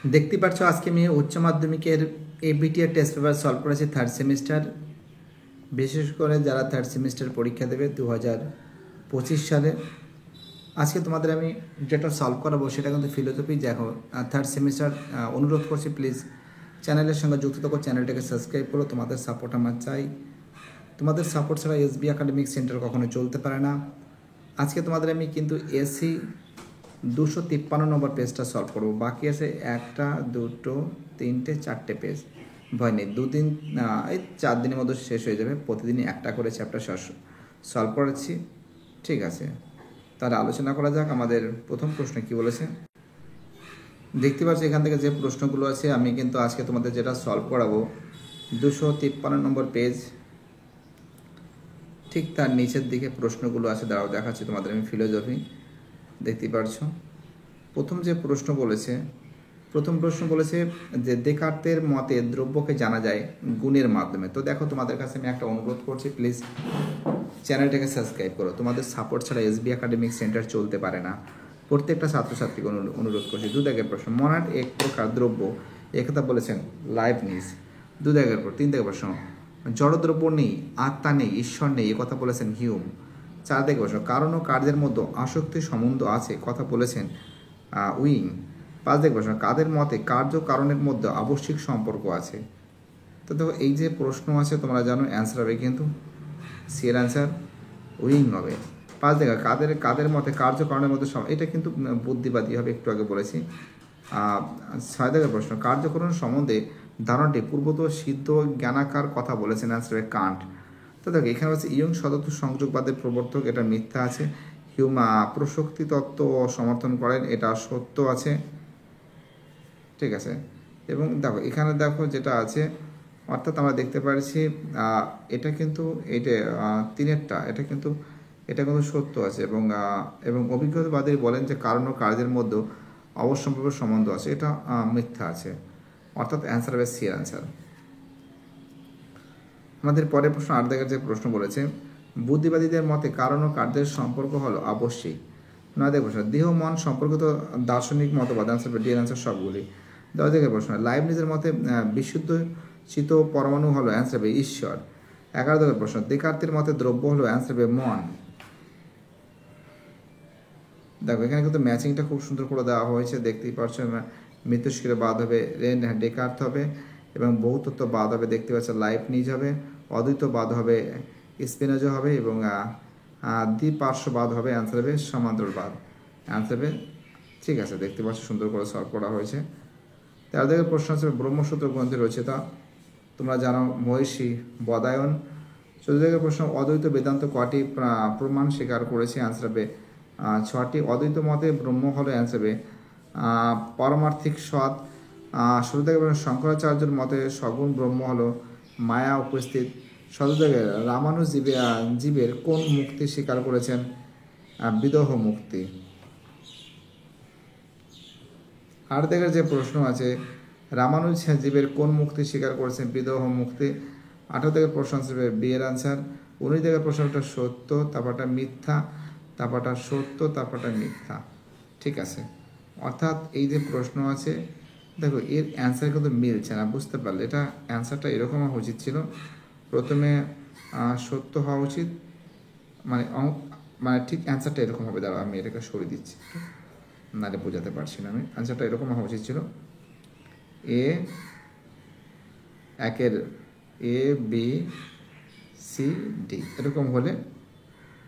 দেখতে পাচ্ছ আজকে আমি উচ্চ মাধ্যমিকের এবিটিআর টেস্ট পেপার সলভ করেছি থার্ড সেমিস্টার। বিশেষ করে যারা থার্ড সেমিস্টার পরীক্ষা দেবে 2025 সালে। আজকে তোমাদের আমি যেটা সলভ করাবো সেটা কিন্তু ফিলোসফি। দেখো থার্ড সেমিস্টার, অনুরোধ করছি প্লিজ চ্যানেলের সঙ্গে যুক্ত থাকো, চ্যানেলটাকে সাবস্ক্রাইব করো। তোমাদের সাপোর্ট আমার চাই। তোমাদের সাপোর্ট ছাড়া এসবি একাডেমিক সেন্টার কখনো চলতে পারে না। আজকে তোমাদের আমি কিন্তু এসি 253 নম্বর পেজটা সলভ করবো। বাকি আছে 1, 2, 3, 4 পেজ। ভয় নেই, দুদিন এই 4 দিনের মধ্যে শেষ হয়ে যাবে। প্রতিদিনই একটা করে চ্যাপ্টার সলভ করেছি, ঠিক আছে। তাহলে আলোচনা করা যাক। আমাদের প্রথম প্রশ্ন কি বলেছে দেখতে পাচ্ছি। এখান থেকে যে প্রশ্নগুলো আছে আমি কিন্তু আজকে তোমাদের যেটা সলভ করাবো 253 নম্বর পেজ, ঠিক তার নিচের দিকে প্রশ্নগুলো আছে। দাঁড়াও দেখাচ্ছি তোমাদের আমি ফিলোসফি। দেখতেই পারছো প্রথম প্রশ্ন বলেছে যে দেকার্তের মতে দ্রব্যকে জানা যায় গুণের মাধ্যমে। তো দেখো তোমাদের কাছে আমি একটা অনুরোধ করছি, প্লিজ চ্যানেলটাকে সাবস্ক্রাইব করো। তোমাদের সাপোর্ট ছাড়া এসবি একাডেমিক সেন্টার চলতে পারে না। প্রত্যেকটা ছাত্রছাত্রীকে অনুরোধ করছি। 2 দাগের প্রশ্ন, মনাড এক প্রকার দ্রব্য, একথা বলেছেন লাইবনিজ। 2 দাগের পর 3 দাগের প্রশ্ন, জড়দ্রব্য নেই, আত্মা নেই, ঈশ্বর নেই, কথা বলেছেন হিউম। 4 দাগের প্রশ্ন, কারণ ও কার্যের মধ্যে আসক্তির সম্বন্ধ আছে, কথা বলেছেন উইং। 5 দাগের প্রশ্ন, কাদের মতে কার্য কারণের মধ্যে আবশ্যিক সম্পর্ক আছে। তো দেখো এই যে প্রশ্ন আছে তোমরা জানো অ্যান্সার হবে কিন্তু সি এর অ্যান্সার উইং হবে। 5 দেখা কাদের মতে কার্যকারণের মধ্যে এটা কিন্তু বুদ্ধিবাদী হবে, একটু আগে বলেছি। 6 দাগের প্রশ্ন, কার্যকরণ সম্বন্ধে ধারণাটি পূর্বত সিদ্ধ জ্ঞানাকার, কথা বলেছেন অ্যান্সার হবে কান্ট। তো দেখো এখানে হচ্ছে ইয়ং সদত্ব সংযোগবাদের প্রবর্তক, এটা মিথ্যা আছে। হিউম প্রশক্তি তত্ত্ব সমর্থন করেন, এটা সত্য আছে, ঠিক আছে। এবং দেখো এখানে দেখো যেটা আছে, অর্থাৎ আমরা দেখতে পাচ্ছি এটা কিন্তু তিনেরটা এটা কিন্তু সত্য আছে। এবং অভিজ্ঞতাবাদী বলেন যে কারণ ও কার্যের মধ্যে অবশ্যম্ভাব্য সম্বন্ধ আছে, এটা মিথ্যা আছে। অর্থাৎ অ্যান্সার হবে সি অ্যান্সার। আমাদের পরের প্রশ্ন 8 দাগের যে প্রশ্ন বলেছে, বুদ্ধিবাদীদের মতে কারণ ও কার্যের সম্পর্ক হলো আবশ্যিক। 9 দাগের প্রশ্ন, দেহ মন সম্পর্কিত দার্শনিক মতবাদ, অ্যান্সার হবে ডি এর অ্যান্সার সবগুলি। 10 দাগের প্রশ্ন, লাইবনিজের মতে বিশুদ্ধ চিত পরমাণু হলো, অ্যান্সার হবে ঈশ্বর। 11 দাগের প্রশ্ন, দেকার্তের মতে দ্রব্য হলো, অ্যান্সার হবে মন। দেখো এখানে কিন্তু ম্যাচিংটা খুব সুন্দর করে দেওয়া হয়েছে, দেখতেই পাচ্ছ। মিথস্ক্রিয় বাদ হবে ডেকার্ত হবে, এবং বহুতত্ত্ব বাদ হবে দেখতে পাচ্ছ লাইবনিজ হবে, অদ্বৈত বাদ হবে স্পিনোজা হবে, এবং দ্বিপার্শ্ববাদ হবে, অ্যান্সার হবে সমান্তরালবাদ, অ্যান্সার হবে, ঠিক আছে। দেখতে পাচ্ছ সুন্দর করে সলভ করা হয়েছে। 13 দাগের প্রশ্ন আছে ব্রহ্মসূত্র গ্রন্থের রচয়িতা, তোমরা জানো মহর্ষি বদায়ন। 14 দাগের প্রশ্ন, অদ্বৈত বেদান্ত কটি প্রমাণ স্বীকার করেছে, অ্যান্সার হবে 6টি। অদ্বৈত মতে ব্রহ্ম হলো, অ্যান্সার হবে পারমার্থিক সৎ। 16 দাগের প্রশ্ন, শঙ্করাচার্যের মতে সগুণ ব্রহ্ম হলো মায়া উপস্থিত। 17 দাগের রামানুজ জীবের কোন মুক্তি স্বীকার করেছেন, বিদেহ মুক্তি। 8 দাগের যে প্রশ্ন আছে, রামানুজ জীবের কোন মুক্তি স্বীকার করেছেন, বিদেহ মুক্তি। 18 দাগের প্রশ্ন হিসেবে বি এর অ্যান্সার। 19 দাগের প্রশ্নটা সত্য, তারপরটা মিথ্যা, তারপরটা সত্য, তারপরটা মিথ্যা, ঠিক আছে। অর্থাৎ এই যে প্রশ্ন আছে দেখো এর অ্যান্সার কিন্তু মিলছে না, বুঝতে পারলে এটা অ্যান্সারটা এরকম হওয়া উচিত ছিল। প্রথমে সত্য হওয়া উচিত, মানে মানে ঠিক অ্যান্সারটা এরকম হবে। দাঁড়াও আমি এটাকে সরিয়ে দিচ্ছি, নাহলে বোঝাতে পারছি না আমি। অ্যান্সারটা এরকম হওয়া উচিত ছিল, এ বি সি ডি এরকম হলে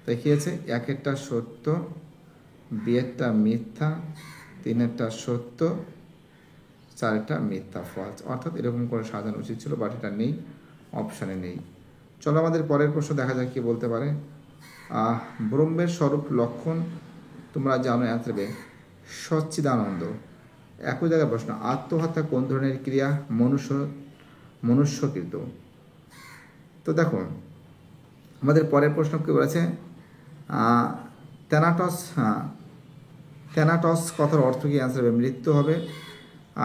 দেখিয়েছে। 1-এরটা সত্য, 2-এরটা মিথ্যা, 3-এরটা সত্য, 4-এরটা মিথ্যা ফলস। অর্থাৎ এরকম করে সাজানো উচিত ছিল, বাট এটা নেই, অপশানে নেই। চলো আমাদের পরের প্রশ্ন দেখা যাক কি বলতে পারে। ব্রহ্মের স্বরূপ লক্ষণ তোমরা জানো, অ্যান্সার হবে সচ্চিদানন্দ। 21 জায়গায় প্রশ্ন, আত্মহত্যা কোন ধরনের ক্রিয়া, মনুষ্যকৃত। তো দেখো আমাদের পরের প্রশ্ন কি বলেছে, থ্যানাটস কথার অর্থ কি, অ্যান্সার হবে মৃত্যু হবে।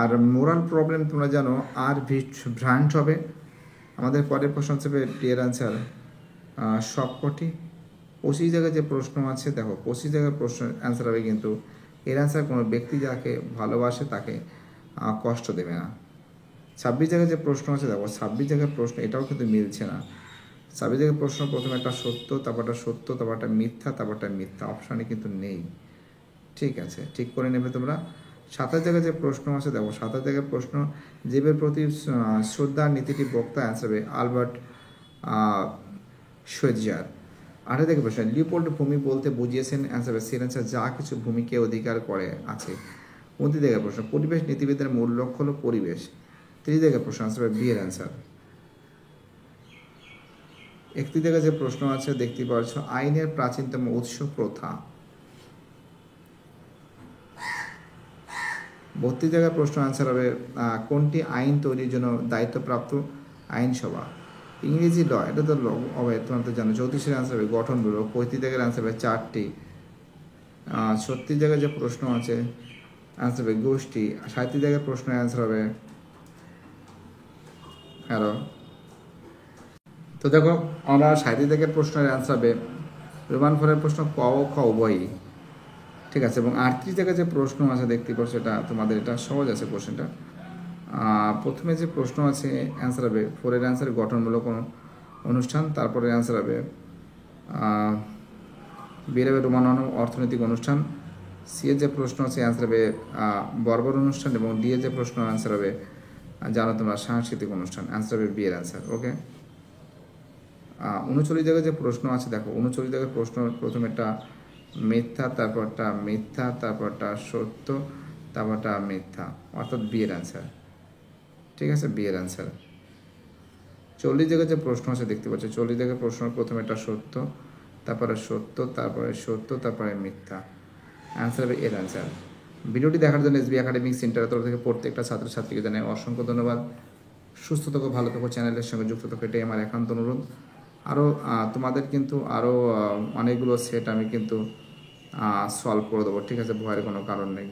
আর মোরাল প্রবলেম তোমরা জানো আর ভ্রান্ট হবে। আমাদের পরের প্রশ্ন হিসেবে ডি এর অ্যান্সার সবকটি। 25 জায়গায় যে প্রশ্ন আছে দেখো 25 জায়গায় প্রশ্ন অ্যান্সার হবে কিন্তু এর অ্যান্সার কোনো ব্যক্তি যাকে ভালোবাসে তাকে কষ্ট দেবে না। 26 জায়গায় যে প্রশ্ন আছে দেখো, 26 জায়গায় প্রশ্ন এটাও কিন্তু মিলছে না। 26 জায়গায় প্রশ্ন প্রথমে একটা সত্য, তারপরটা সত্য, তারপরটা মিথ্যা, তারপরটা মিথ্যা, অপশানে কিন্তু নেই। ঠিক আছে, ঠিক করে নেবে তোমরা। 27 জায়গায় যে প্রশ্ন আছে দেখো, 27 জায়গায় প্রশ্ন জীবের প্রতি শ্রদ্ধার নীতিটি বক্তা অ্যান্সার হবে আলবার্ট শোয়েটজার। 28 জায়গায় প্রশ্ন লিওপোল্ড ভূমি বলতে বুঝিয়েছেন অ্যান্সার হবে সিলেন্সার যা কিছু ভূমিকে অধিকার করে আছে। 29 জায়গায় প্রশ্ন পরিবেশ নীতিবিদের মূল লক্ষ্য হলো পরিবেশ। 30 জায়গায় প্রশ্ন অ্যান্সার হবে বি এর অ্যান্সার। 31 জায়গায় যে প্রশ্ন আছে দেখতে পাচ্ছ আইনের প্রাচীনতম উৎস প্রথা। 32 জায়গায় প্রশ্ন অ্যান্সার হবে কোনটি আইন তৈরির জন্য দায়িত্বপ্রাপ্ত আইনসভা। ইংরেজি ল, এটা তো ল হবে, তোমরা তো জানো। 34 অ্যান্সার হবে গঠন ব্যুরো। 35 জায়গায় অ্যান্সার হবে 4টি। 36 জায়গায় যে প্রশ্ন আছে অ্যান্সার হবে গোষ্ঠী। 37 জায়গায় প্রশ্ন অ্যান্সার হবে হ্যালো। তো দেখো আমরা 37 জায়গায় প্রশ্নের অ্যান্সার হবে রোমান ফলের প্রশ্ন ক ও খ উভয়ই। ঠিক আছে, এবং 38 জায়গায় যে প্রশ্ন আছে দেখতে পাচ্ছ, এটা তোমাদের এটা সহজ আছে কোশ্চেনটা। প্রথমে যে প্রশ্ন আছে অ্যান্সার হবে ফোরের অ্যান্সার গঠনমূলক অনুষ্ঠান, তারপরে অ্যান্সার হবে বিয়ের হবে রোমান অর্থনৈতিক অনুষ্ঠান। সি এর যে প্রশ্ন আছে অ্যান্সার হবে বর্বর অনুষ্ঠান, এবং ডি এর যে প্রশ্ন অ্যান্সার হবে জানো তোমরা সাংস্কৃতিক অনুষ্ঠান। অ্যান্সার হবে বিয়ের অ্যান্সার। ওকে, 39 জায়গায় যে প্রশ্ন আছে দেখো, 39 জায়গায় প্রশ্ন প্রথমেটা মিথ্যা, তারপরটা মিথ্যা, তারপরটা সত্য, তারপরটা মিথ্যা, অর্থাৎ বিয়ের অ্যান্সার। ঠিক আছে, বিয়ের অ্যান্সার। 40 জায়গায় যে প্রশ্ন আছে দেখতে পাচ্ছ, 40 জায়গায় প্রশ্ন প্রথমে একটা সত্য, তারপরে সত্য, তারপরে সত্য, তারপরে মিথ্যা, অ্যান্সার হবে এর অ্যান্সার। ভিডিওটি দেখার জন্য এসবি একাডেমিক সেন্টারের তরফ থেকে প্রত্যেকটা ছাত্রছাত্রীকে জানাই অসংখ্য ধন্যবাদ। সুস্থ থাকো, ভালো থাকো, চ্যানেলের সঙ্গে যুক্ত থাকো, এটাই আমার একান্ত অনুরোধ। আরও তোমাদের কিন্তু আরও অনেকগুলো সেট আমি কিন্তু সলভ করে দেবো। ঠিক আছে, ভয়ের কোনো কারণ নেই।